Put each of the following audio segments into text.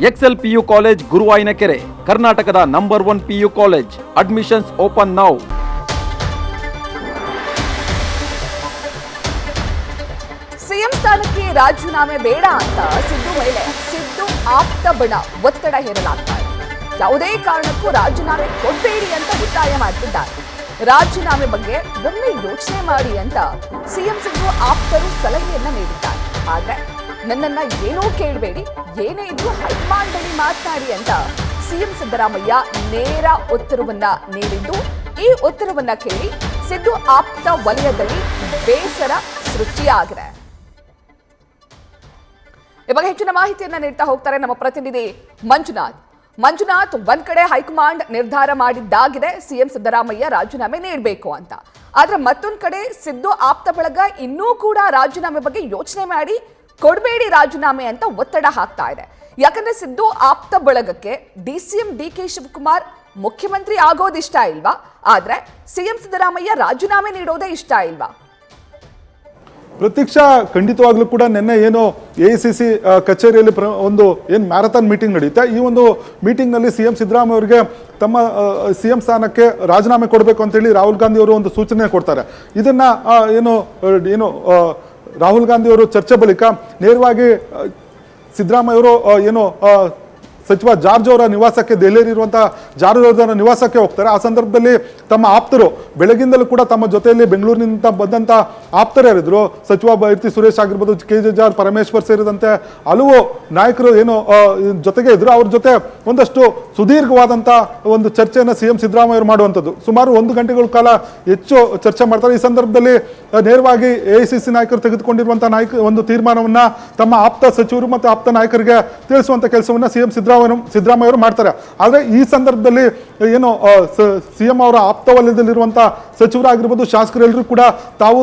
Excel PU college ಗುರುವಾಯಿನಕೆರೆ, ಕರ್ನಾಟಕದ number 1 PU college. Admissions open now. CM ಸ್ಥಾನಕ್ಕೆ ರಾಜೀನಾಮೆ ಬೇಡ ಅಂತ ಸಿದ್ದು ಮೇಲೆ ಆಪ್ತ ಬಣ ಒತ್ತಡ ಹೇರಲಾಗ್ತಾ ಇದೆ. ಯಾವುದೇ ಕಾರಣಕ್ಕೂ ರಾಜೀನಾಮೆ ಕೊಡಬೇಡಿ ಅಂತ ಒತ್ತಾಯ ಮಾಡ್ತಿದ್ದಾರೆ. ರಾಜೀನಾಮೆ ಬಗ್ಗೆ ಒಮ್ಮೆ ಯೋಚನೆ ಮಾಡಿ ಅಂತ ಸಿಎಂ ಸಿದ್ದು ಆಪ್ತರು ಸಲಹೆಯನ್ನ ನೀಡಿದ್ದಾರೆ. ಆದ್ರೆ ನನ್ನನ್ನ ಏನೂ ಕೇಳಬೇಡಿ, ಏನೇ ಇದ್ರೂ ಹೈಕಮಾಂಡ್ ಬಳಿ ಮಾತನಾಡಿ ಅಂತ ಸಿಎಂ ಸಿದ್ದರಾಮಯ್ಯ ನೇರ ಉತ್ತರವನ್ನ ನೀಡಿದ್ದು, ಈ ಉತ್ತರವನ್ನ ಕೇಳಿ ಸಿದ್ದು ಆಪ್ತ ವಲಯದಲ್ಲಿ ಬೇಸರ ಸೃಷ್ಟಿಯಾಗಿದೆ. ಇವಾಗ ಹೆಚ್ಚಿನ ಮಾಹಿತಿಯನ್ನ ನೀಡ್ತಾ ಹೋಗ್ತಾರೆ ನಮ್ಮ ಪ್ರತಿನಿಧಿ ಮಂಜುನಾಥ್. ಒಂದ್ ಕಡೆ ಹೈಕಮಾಂಡ್ ನಿರ್ಧಾರ ಮಾಡಿದ್ದಾಗಿದೆ ಸಿಎಂ ಸಿದ್ದರಾಮಯ್ಯ ರಾಜೀನಾಮೆ ನೀಡಬೇಕು ಅಂತ. ಆದ್ರೆ ಮತ್ತೊಂದ್ ಕಡೆ ಸಿದ್ದು ಆಪ್ತ ಬಳಗ ಇನ್ನೂ ಕೂಡ ರಾಜೀನಾಮೆ ಬಗ್ಗೆ ಯೋಚನೆ ಮಾಡಿ ಕೊಡಬೇಡಿ ರಾಜೀನಾಮೆ ಅಂತ ಒತ್ತಡ ಹಾಕ್ತಾ ಇದೆ. ಯಾಕಂದ್ರೆ ಸಿದ್ದು ಆಪ್ತ ಬಳಗಕ್ಕೆ ಡಿಸಿಎಂ ಡಿಕೆ ಶಿವಕುಮಾರ್ ಮುಖ್ಯಮಂತ್ರಿ ಆಗೋದಿಷ್ಟ ಇಲ್ವಾ, ಆದ್ರೆ ಸಿಎಂ ಸಿದ್ದರಾಮಯ್ಯ ರಾಜೀನಾಮೆ ನೀಡೋದೇ ಇಷ್ಟ ಇಲ್ವಾ? ಪ್ರತೀಕ್ಷಾ, ಖಂಡಿತವಾಗ್ಲೂ ಕೂಡ ನಿನ್ನೆ ಏನು AICC ಕಚೇರಿಯಲ್ಲಿ ಒಂದು ಏನು ಮ್ಯಾರಥಾನ್ ಮೀಟಿಂಗ್ ನಡೆಯುತ್ತೆ. ಈ ಒಂದು ಮೀಟಿಂಗ್ನಲ್ಲಿ ಸಿಎಂ ಸಿದ್ದರಾಮಯ್ಯ ಅವರಿಗೆ ತಮ್ಮ ಸಿಎಂ ಸ್ಥಾನಕ್ಕೆ ರಾಜೀನಾಮೆ ಕೊಡಬೇಕು ಅಂತೇಳಿ ರಾಹುಲ್ ಗಾಂಧಿ ಅವರು ಒಂದು ಸೂಚನೆ ಕೊಡ್ತಾರೆ. ಇದನ್ನ ಏನು ರಾಹುಲ್ ಗಾಂಧಿ ಅವರು ಚರ್ಚೆ ಬಳಿಕ ನೇರವಾಗಿ ಸಿದ್ದರಾಮಯ್ಯ ಅವರು ಏನು ಸಚಿವ ಜಾರ್ಜ್ ಅವರ ನಿವಾಸಕ್ಕೆ, ದೆಹಲಿಯಲ್ಲಿರುವಂತಹ ಜಾರ್ಜ್ ಅವರ ನಿವಾಸಕ್ಕೆ ಹೋಗ್ತಾರೆ. ಆ ಸಂದರ್ಭದಲ್ಲಿ ತಮ್ಮ ಆಪ್ತರು ಬೆಳಗಿಂದಲೂ ಕೂಡ ತಮ್ಮ ಜೊತೆಯಲ್ಲಿ ಬೆಂಗಳೂರಿನಿಂದ ಬಂದಂತ ಆಪ್ತರು ಯಾರಿದ್ರು, ಸಚಿವ ಬೈರತಿ ಸುರೇಶ್ ಆಗಿರ್ಬೋದು, KJ ಪರಮೇಶ್ವರ್ ಸೇರಿದಂತೆ ಹಲವು ನಾಯಕರು ಏನು ಜೊತೆಗೆ ಇದ್ರು. ಅವ್ರ ಜೊತೆ ಒಂದಷ್ಟು ಸುದೀರ್ಘವಾದಂತ ಒಂದು ಚರ್ಚೆಯನ್ನು ಸಿಎಂ ಸಿದ್ದರಾಮಯ್ಯ ಅವರು ಮಾಡುವಂಥದ್ದು. ಸುಮಾರು 1 ಗಂಟೆಗಳ ಕಾಲ ಹೆಚ್ಚು ಚರ್ಚೆ ಮಾಡ್ತಾರೆ. ಈ ಸಂದರ್ಭದಲ್ಲಿ ನೇರವಾಗಿ AICC ನಾಯಕರು ತೆಗೆದುಕೊಂಡಿರುವಂತಹ ಒಂದು ತೀರ್ಮಾನವನ್ನ ತಮ್ಮ ಆಪ್ತ ಸಚಿವರು ಮತ್ತು ಆಪ್ತ ನಾಯಕರಿಗೆ ತಿಳಿಸುವಂತ ಕೆಲಸವನ್ನ ಸಿಎಂ ಸಿದ್ದರಾಮಯ್ಯ ಅವರು ಮಾಡ್ತಾರೆ. ಆದ್ರೆ ಈ ಸಂದರ್ಭದಲ್ಲಿ ಏನು ಸಿಎಂ ಅವರ ಆಪ್ತ ವಲಯದಲ್ಲಿರುವಂತಹ ಸಚಿವರಾಗಿರ್ಬೋದು, ಶಾಸಕರೆಲ್ಲರೂ ಕೂಡ ತಾವು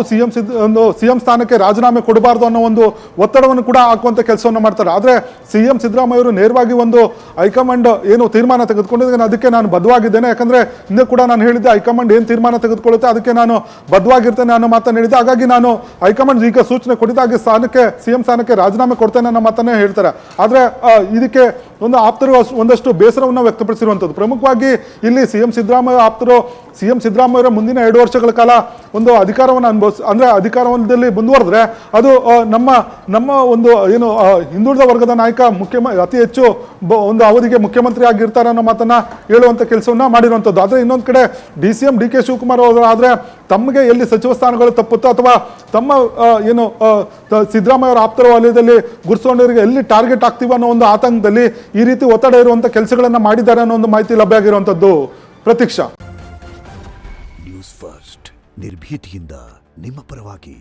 ಸಿಎಂ ಸ್ಥಾನಕ್ಕೆ ರಾಜೀನಾಮೆ ಕೊಡಬಾರದು ಅನ್ನೋ ಒಂದು ಒತ್ತಡವನ್ನು ಕೂಡ ಹಾಕುವಂತ ಕೆಲಸವನ್ನು ಮಾಡ್ತಾರೆ. ಆದ್ರೆ ಸಿಎಂ ಸಿದ್ದರಾಮಯ್ಯ ಅವರು ನೇರವಾಗಿ ಒಂದು ಹೈಕಮಾಂಡ್ ಏನು ತೀರ್ಮಾನ ತೆಗೆದುಕೊಂಡಿದ್ದೆ ಅದಕ್ಕೆ ನಾನು ಬದ್ಧವಾಗಿದ್ದೇನೆ, ಯಾಕಂದ್ರೆ ಹಿಂದೆ ಕೂಡ ನಾನು ಹೇಳಿದ್ದೆ ಹೈಕಮಾಂಡ್ ಏನು ತೀರ್ಮಾನ ತೆಗೆದುಕೊಳ್ಳುತ್ತೆ ಅದಕ್ಕೆ ನಾನು ಬದ್ಧವಾಗಿರ್ತೇನೆ ಅನ್ನೋ ಮಾತನ್ನು ಹೇಳಿದ್ದೆ. ಹಾಗಾಗಿ ನಾನು ಹೈಕಮಾಂಡ್ ಈಗ ಸೂಚನೆ ಕೊಟ್ಟಿದ್ದಾಗೆ ಸಿಎಂ ಸ್ಥಾನಕ್ಕೆ ರಾಜೀನಾಮೆ ಕೊಡ್ತೇನೆ ಅನ್ನೋ ಮಾತನ್ನೇ ಹೇಳ್ತಾರೆ. ಆದ್ರೆ ಇದಕ್ಕೆ ಒಂದು ಆಪ್ತರು ಒಂದಷ್ಟು ಬೇಸರವನ್ನು ವ್ಯಕ್ತಪಡಿಸಿರುವಂಥದ್ದು. ಪ್ರಮುಖವಾಗಿ ಇಲ್ಲಿ ಸಿಎಂ ಸಿದ್ದರಾಮಯ್ಯ ಮುಂದಿನ 2 ವರ್ಷಗಳ ಕಾಲ ಒಂದು ಅಧಿಕಾರವನ್ನು ಅಂದ್ರೆ ಅಧಿಕಾರದಲ್ಲಿ ಮುಂದುವರೆದ್ರೆ ಅದು ನಮ್ಮ ಒಂದು ಏನು ಹಿಂದುಳಿದ ವರ್ಗದ ನಾಯಕ ಅತಿ ಹೆಚ್ಚು ಒಂದು ಅವಧಿಗೆ ಮುಖ್ಯಮಂತ್ರಿ ಆಗಿರ್ತಾರೆ ಅನ್ನೋ ಮಾತನ್ನ ಹೇಳುವಂತ ಕೆಲಸವನ್ನ ಮಾಡಿರುವಂಥದ್ದು. ಆದ್ರೆ ಇನ್ನೊಂದು ಕಡೆ DCM DK ಶಿವಕುಮಾರ್ ಅವರು ಆದ್ರೆ ತಮಗೆ ಎಲ್ಲಿ ಸಚಿವ ಸ್ಥಾನಗಳು ತಪ್ಪುತ್ತೋ ಅಥವಾ ತಮ್ಮ ಏನು ಸಿದ್ದರಾಮಯ್ಯ ಅವರ ಆಪ್ತರ ವಲಯದಲ್ಲಿ ಗುರುತಿಸಿಕೊಂಡವರಿಗೆ ಎಲ್ಲಿ ಟಾರ್ಗೆಟ್ ಆಗ್ತೀವಿ ಅನ್ನೋ ಒಂದು ಆತಂಕದಲ್ಲಿ ಈ ರೀತಿ ಒತ್ತಡ ಇರುವಂತ ಕೆಲಸಗಳನ್ನ ಮಾಡಿದ್ದಾರೆ ಅನ್ನೋ ಒಂದು ಮಾಹಿತಿ ಲಭ್ಯ ಆಗಿರುವಂತದ್ದು. ಪ್ರತೀಕ್ಷಾ, ನ್ಯೂಸ್ ಫಸ್ಟ್ ನಿರ್ಭೀತಿಯಿಂದ ನಿಮ್ಮ ಪರವಾಗಿ.